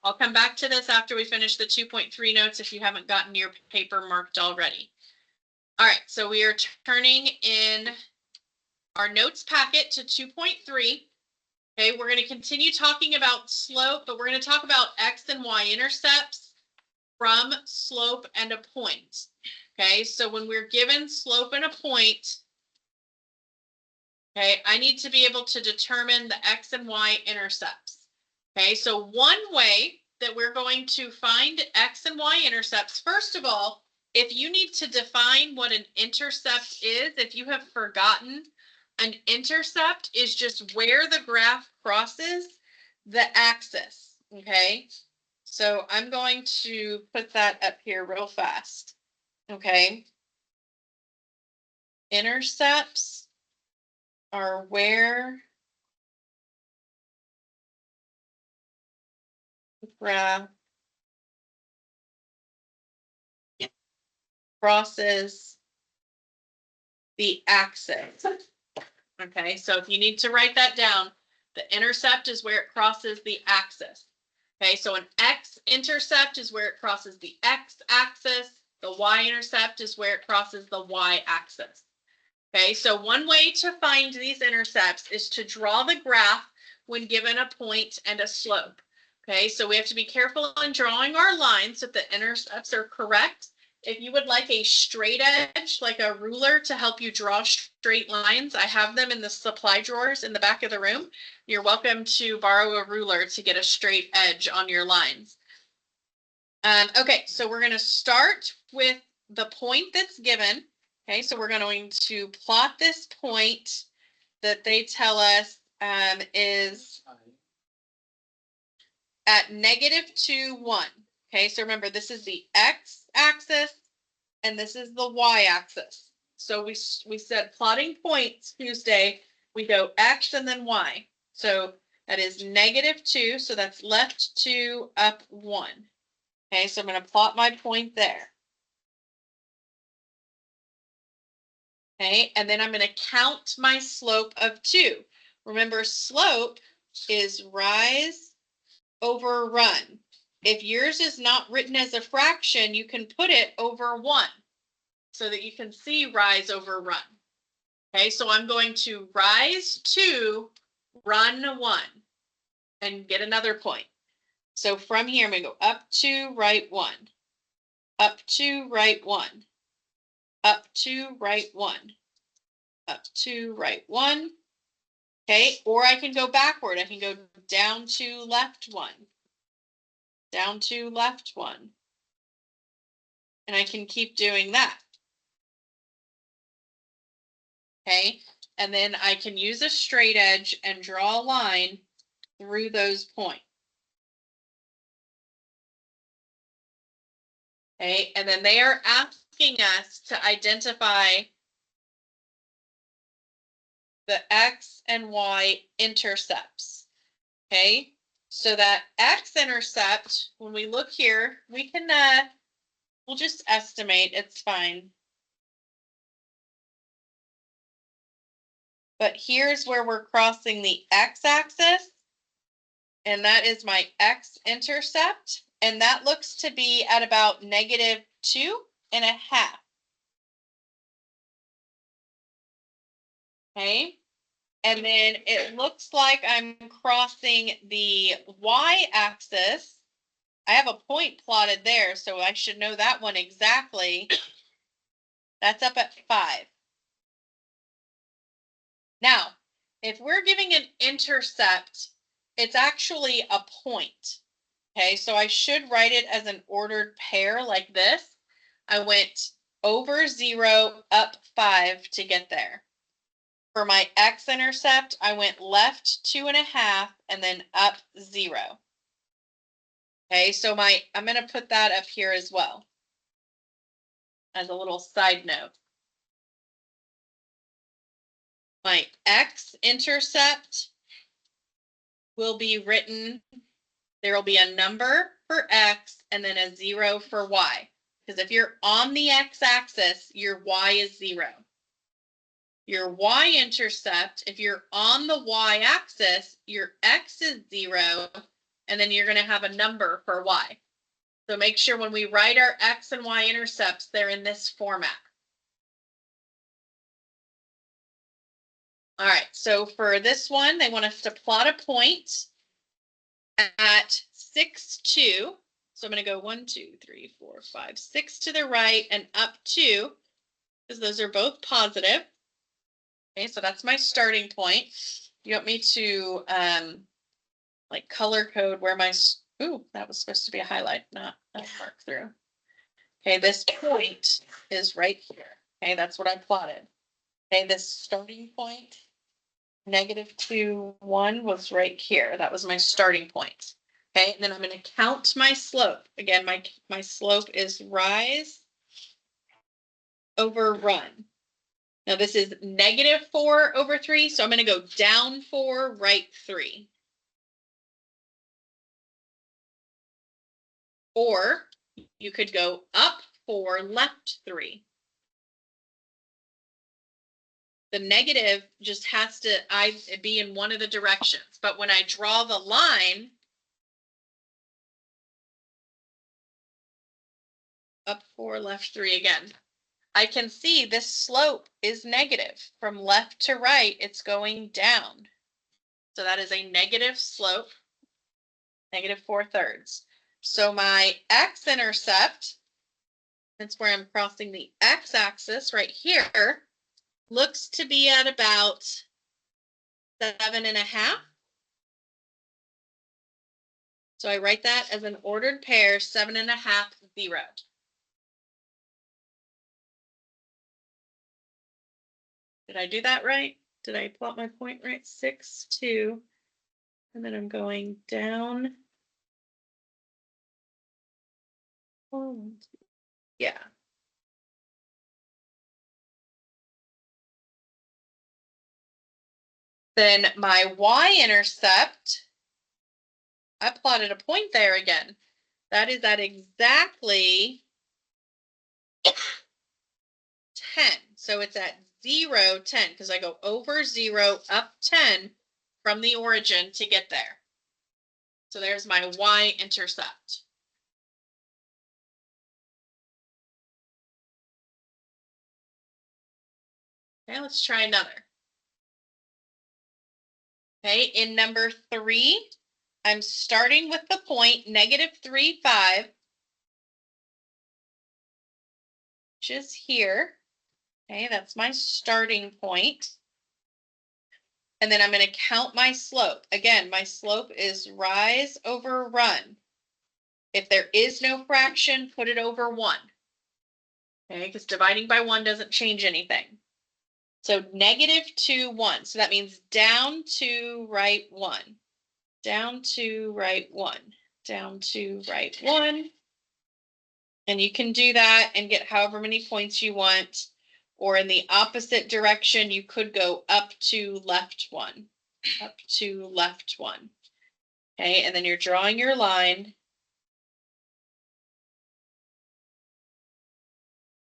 I'll come back to this after we finish the 2.3 notes if you haven't gotten your paper marked already. All right, so we are turning in our notes packet to 2.3. Okay, we're going to continue talking about slope, but we're going to talk about X and Y intercepts from slope and a point. Okay, so when we're given slope and a point, okay, I need to be able to determine the X and Y intercepts. Okay, so one way that we're going to find X and Y intercepts, first of all, if you need to define what an intercept is, if you have forgotten, an intercept is just where the graph crosses the axis, okay? So I'm going to put that up here real fast, okay? Intercepts are where the graph crosses the axis. Okay, so if you need to write that down, the intercept is where it crosses the axis. Okay, so an x-intercept is where it crosses the x-axis. The y-intercept is where it crosses the y-axis. Okay, so one way to find these intercepts is to draw the graph when given a point and a slope. Okay, so we have to be careful in drawing our lines so that the intercepts are correct. If you would like a straight edge, like a ruler to help you draw straight lines, I have them in the supply drawers in the back of the room. You're welcome to borrow a ruler to get a straight edge on your lines. Okay, so we're going to start with the point that's given. Okay, so we're going to plot this point that they tell us is at -2, 1. Okay, so remember, this is the x-axis and this is the y-axis. So we said plotting points Tuesday, we go x and then y. So that is -2, so that's left 2, up 1. Okay, so I'm going to plot my point there. Okay, and then I'm going to count my slope of 2. Remember, slope is rise over run. If yours is not written as a fraction, you can put it over 1 so that you can see rise over run. Okay, so I'm going to rise 2, run 1, and get another point. So from here, I'm going to go up 2, right 1, up 2, right 1, up 2, right 1, up 2, right 1. Okay, or I can go backward. I can go down 2, left 1, down 2, left 1. And I can keep doing that. Okay, and then I can use a straight edge and draw a line through those points. Okay, and then they are asking us to identify the X and Y intercepts. Okay, so that X-intercept, when we look here, we can, we'll just estimate, it's fine. But here's where we're crossing the x-axis, and that is my x-intercept, and that looks to be at about -2.5. Okay, and then it looks like I'm crossing the y-axis. I have a point plotted there, so I should know that one exactly. That's up at 5. Now, if we're giving an intercept, it's actually a point. Okay, so I should write it as an ordered pair like this. I went over 0, up 5 to get there. For my x-intercept, I went left 2.5 and then up 0. Okay, so I'm going to put that up here as well as a little side note. My x-intercept will be written, there will be a number for x and then a 0 for y. Because if you're on the x-axis, your y is 0. Your y-intercept, if you're on the y-axis, your x is 0 and then you're going to have a number for y. So make sure when we write our x and y intercepts, they're in this format. All right, so for this one, they want us to plot a point at 6, 2. So I'm going to go 1, 2, 3, 4, 5, 6 to the right and up 2, because those are both positive. Okay, so that's my starting point. You want me to like color code where my, ooh, that was supposed to be a highlight, not a mark through. Okay, this point is right here. Okay, that's what I plotted. Okay, this starting point, -2, 1 was right here. That was my starting point. Okay, and then I'm going to count my slope. Again, my slope is rise over run. Now this is -4 over 3, so I'm going to go down 4, right 3. Or you could go up 4, left 3. The negative just has to be in one of the directions. But when I draw the line, up 4, left 3 again, I can see this slope is negative. From left to right, it's going down. So that is a negative slope, -4/3. So my x-intercept, that's where I'm crossing the x-axis right here, looks to be at about 7.5. So I write that as an ordered pair, 7.5, 0. Did I do that right? Did I plot my point right? 6, 2, and then I'm going down. Oh, yeah. Then my y-intercept, I plotted a point there again. That is at exactly 10. So it's at 0, 10, because I go over 0, up 10 from the origin to get there. So there's my y-intercept. Okay, let's try another. Okay, in number 3, I'm starting with the point -3, 5, which is here. Okay, that's my starting point. And then I'm going to count my slope. Again, my slope is rise over run. If there is no fraction, put it over 1. Okay, because dividing by 1 doesn't change anything. So -2, 1. So that means down 2, right 1. Down 2, right 1. Down 2, right 1. And you can do that and get however many points you want. Or in the opposite direction, you could go up 2, left 1. Up 2, left 1. Okay, and then you're drawing your line.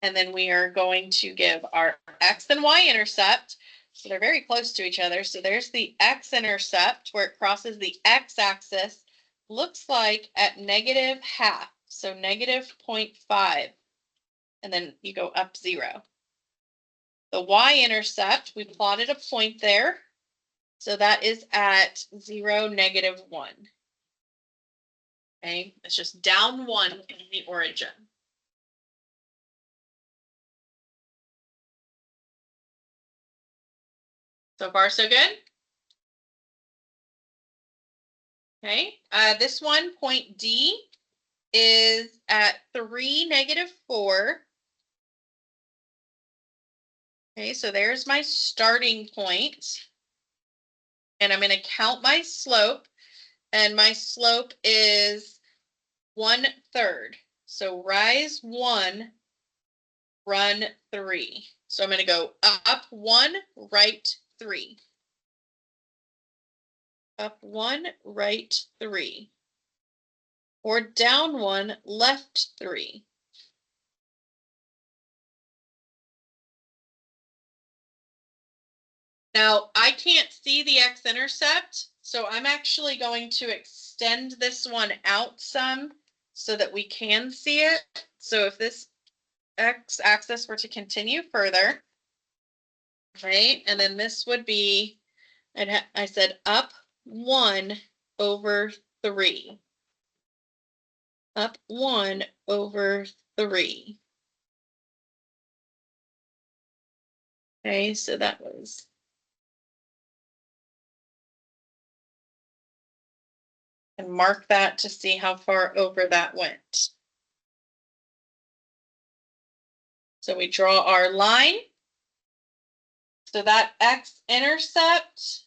And then we are going to give our x and y intercept. So they're very close to each other. So there's the x-intercept where it crosses the x-axis. Looks like at -0.5. So -0.5. And then you go up 0. The y-intercept, we plotted a point there. So that is at 0, -1. Okay, it's just down 1 in the origin. So far, so good? Okay, this one, point D, is at 3, -4. Okay, so there's my starting point. And I'm going to count my slope. And my slope is 1/3. So rise 1, run 3. So I'm going to go up 1, right 3. Up 1, right 3. Or down 1, left 3. Now, I can't see the x-intercept, So I'm actually going to extend this one out some so that we can see it. So if this x-axis were to continue further, right, and then this would be, I said up 1 over 3. Up 1 over 3. Okay, so that was and mark that to see how far over that went. So we draw our line. So that x-intercept,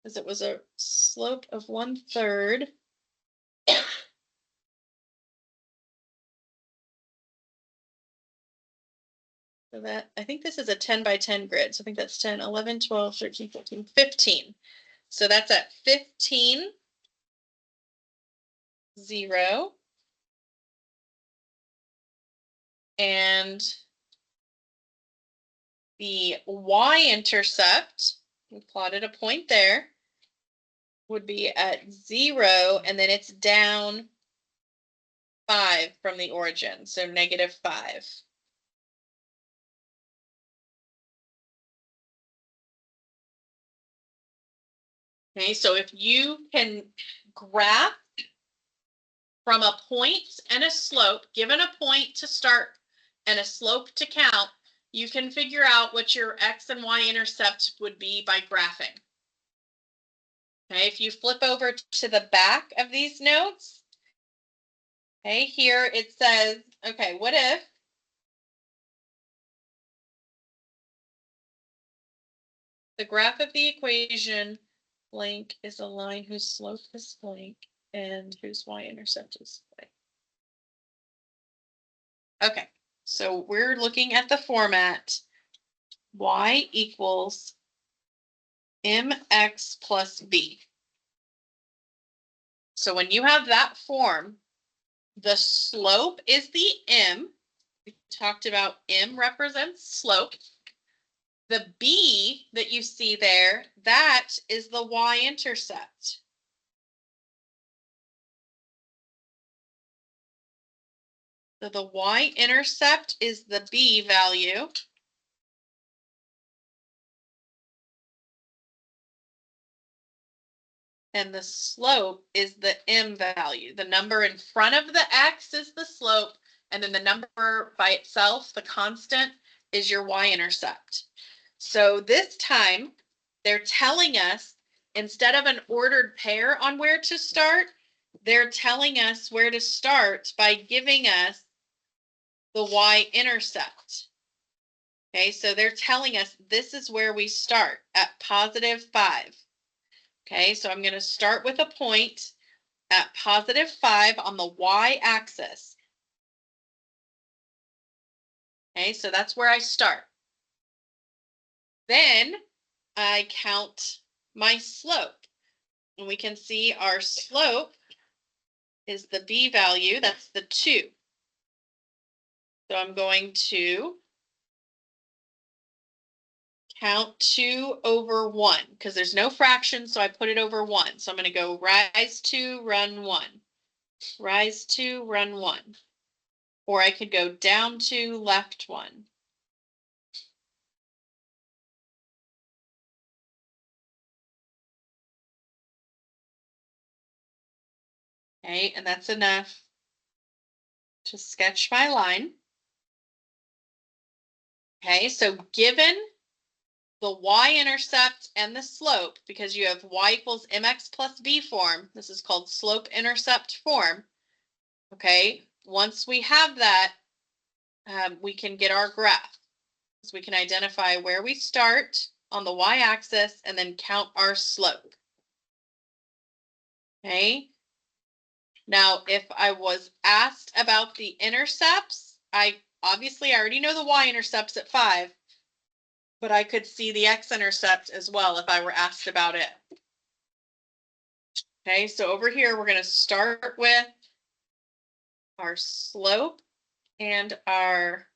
because it was a slope of 1/3. So that, I think this is a 10 by 10 grid. So I think that's 10, 11, 12, 13, 14, 15. So that's at 15, 0. And the y-intercept, we plotted a point there, would be at 0, and then it's down 5 from the origin, so -5. Okay, so if you can graph from a point and a slope, given a point to start and a slope to count, you can figure out what your x and y intercept would be by graphing. Okay, if you flip over to the back of these notes, okay, here it says, okay, what if the graph of the equation blank is a line whose slope is blank and whose y-intercept is blank? Okay, so we're looking at the format y equals mx plus b. So when you have that form, the slope is the m. We talked about m represents slope. The b that you see there, that is the y-intercept. So the y-intercept is the b value. And the slope is the m value. The number in front of the x is the slope, and then the number by itself, the constant, is your y-intercept. So this time, they're telling us, instead of an ordered pair on where to start, they're telling us where to start by giving us the y-intercept. Okay, so they're telling us this is where we start at +5. Okay, so I'm going to start with a point at +5 on the y-axis. Okay, so that's where I start. Then I count my slope. And we can see our slope is the b value, that's the 2. So I'm going to count 2 over 1 because there's no fraction, so I put it over 1. So I'm going to go rise 2, run 1. Rise 2, run 1. Or I could go down 2, left 1. Okay, and that's enough to sketch my line. Okay, so given the y-intercept and the slope, because you have y equals mx plus b form, this is called slope-intercept form. Okay, once we have that, we can get our graph. So we can identify where we start on the y-axis and then count our slope. Okay. Now, if I was asked about the intercepts, I already know the y-intercepts at 5, but I could see the x-intercept as well if I were asked about it. Okay, so over here, we're going to start with our slope and our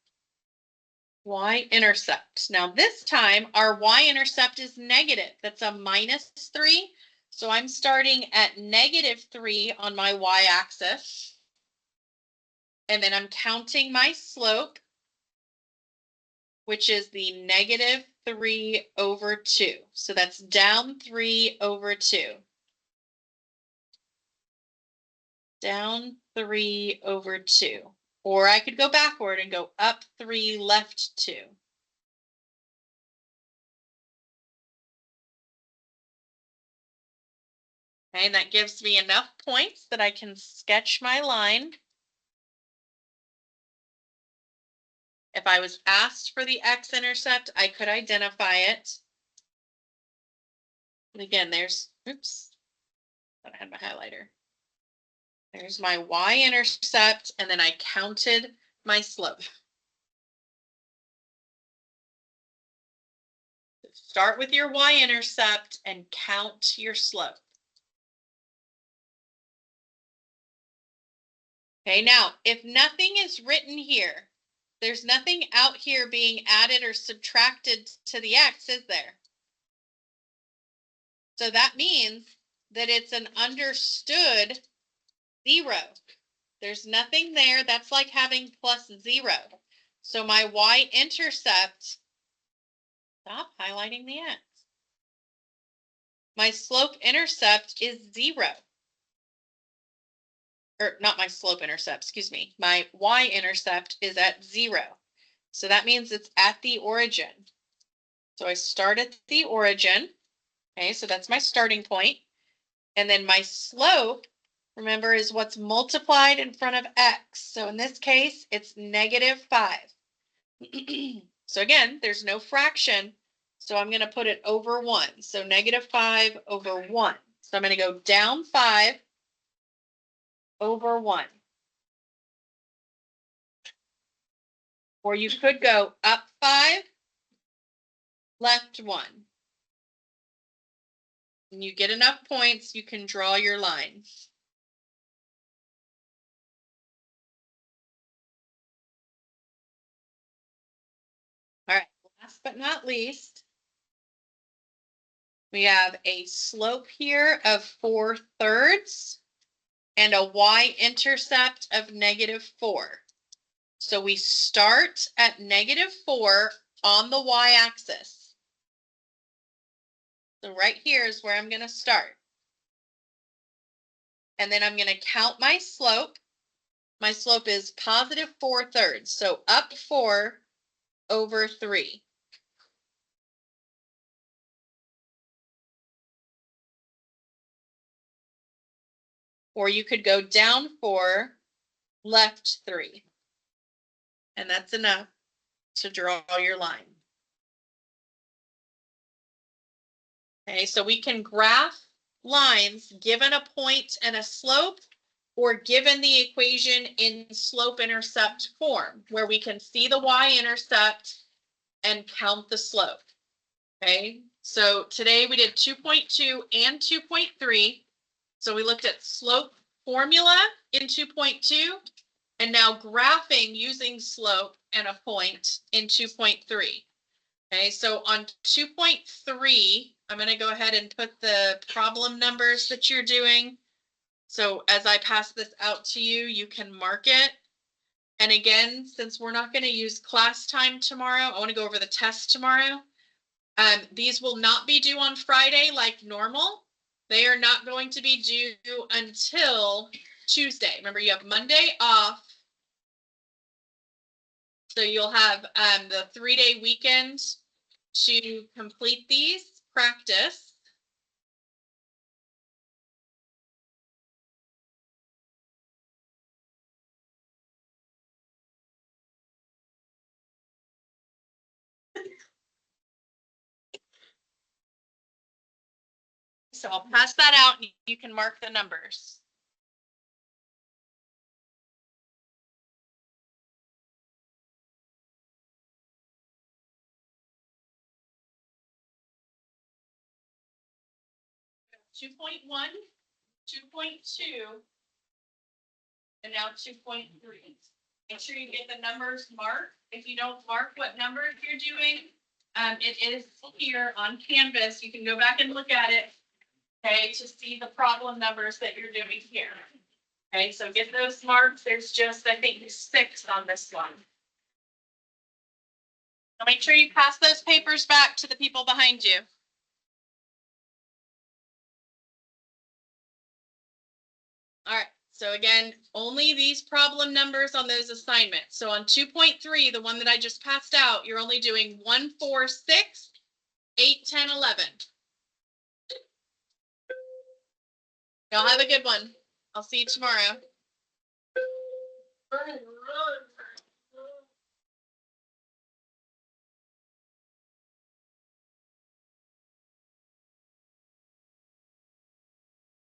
y-intercept. Now this time our y-intercept is negative. That's a -3. So I'm starting at -3 on my y-axis. And then I'm counting my slope, which is the -3/2. So that's down 3/2. Down 3/2. Or I could go backward and go up 3, left 2. Okay, and that gives me enough points that I can sketch my line. If I was asked for the x-intercept, I could identify it. And again, there's, oops, I had my highlighter. There's my y-intercept, and then I counted my slope. Start with your y-intercept and count your slope. Okay, now, if nothing is written here, there's nothing out here being added or subtracted to the x, is there? So that means that it's an understood 0. There's nothing there. That's like having +0. So my y-intercept, stop highlighting the x. My slope-intercept is 0. Or not my slope-intercept, excuse me. My y-intercept is at 0. So that means it's at the origin. So I start at the origin. Okay, so that's my starting point. And then my slope, remember, is what's multiplied in front of x. So in this case, it's -5. So again, there's no fraction. So I'm going to put it over 1. So -5 over 1. So I'm going to go down 5 over 1. Or you could go up 5, left 1. When you get enough points, you can draw your line. All right, last but not least, we have a slope here of 4/3 and a y-intercept of -4. So we start at -4 on the y-axis. So right here is where I'm going to start. And then I'm going to count my slope. My slope is +4/3. So up 4 over 3. Or you could go down 4, left 3. And that's enough to draw your line. Okay, so we can graph lines given a point and a slope, or given the equation in slope-intercept form, where we can see the y-intercept and count the slope. Okay, so today we did 2.2 and 2.3. So we looked at slope formula in 2.2, and now graphing using slope and a point in 2.3. Okay, so on 2.3, I'm going to go ahead and put the problem numbers that you're doing. So as I pass this out to you, you can mark it. And again, since we're not going to use class time tomorrow, I want to go over the test tomorrow. These will not be due on Friday like normal. They are not going to be due until Tuesday. Remember, you have Monday off. So you'll have the 3-day weekend to complete these, practice. So I'll pass that out and you can mark the numbers. Two 2.1, 2.2, and now 2.3. Make sure you get the numbers marked. If you don't mark what numbers you're doing, it is here on Canvas. You can go back and look at it, okay, to see the problem numbers that you're doing here. Okay, so get those marks. There's just, I think, 6 on this one. So make sure you pass those papers back to the people behind you. All right, so again, only these problem numbers on those assignments. So on 2.3, the one that I just passed out, you're only doing 1, 4, 6, 8, 10, 11. Y'all have a good one. I'll see you tomorrow.